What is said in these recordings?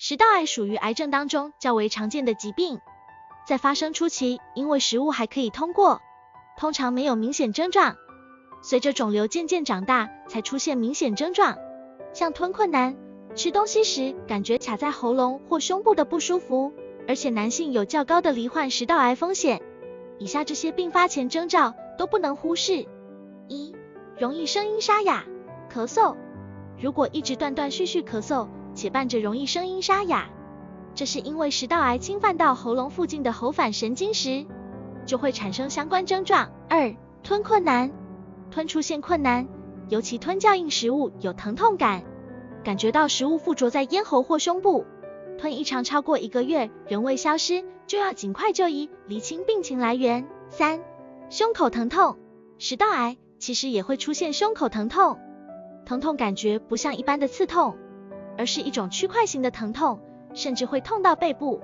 食道癌属于癌症当中较为常见的疾病，在发生初期，因为食物还可以通过，通常没有明显症状，随着肿瘤渐渐长大，才出现明显症状，像吞困难、吃东西时感觉卡在喉咙或胸部的不舒服，而且男性有较高的罹患食道癌风险。以下这些并发前征兆都不能忽视。1. 容易声音沙哑、咳嗽。如果一直断断续续咳嗽，且伴着容易声音沙哑，这是因为食道癌侵犯到喉咙附近的喉返神经时，就会产生相关症状。2. 吞困难。吞出现困难，尤其吞较硬食物有疼痛感，感觉到食物附着在咽喉或胸部，吞异常超过1个月仍未消失，就要尽快就医，厘清病情来源。3. 胸口疼痛。食道癌其实也会出现胸口疼痛，疼痛感觉不像一般的刺痛，而是一种区块型的疼痛，甚至会痛到背部。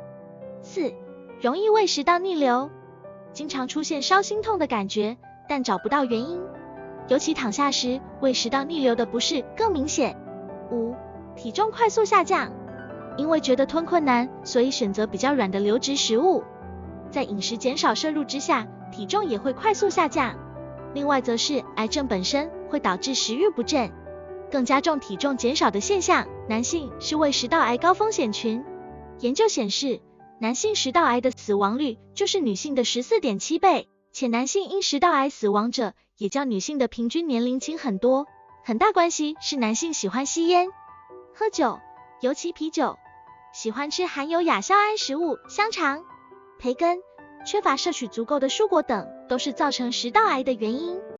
4. 容易胃食道逆流。经常出现烧心痛的感觉，但找不到原因，尤其躺下时，胃食道逆流的不适更明显。5. 体重快速下降。因为觉得吞困难，所以选择比较软的流质食物，在饮食减少摄入之下，体重也会快速下降。另外则是癌症本身会导致食欲不振，更加重体重减少的现象。男性是胃食道癌高风险群，研究显示，男性食道癌的死亡率就是女性的 14.7 倍，且男性因食道癌死亡者也较女性的平均年龄轻很多，很大关系是男性喜欢吸烟、喝酒，尤其啤酒，喜欢吃含有亚硝胺食物，香肠、培根，缺乏摄取足够的蔬果等，都是造成食道癌的原因。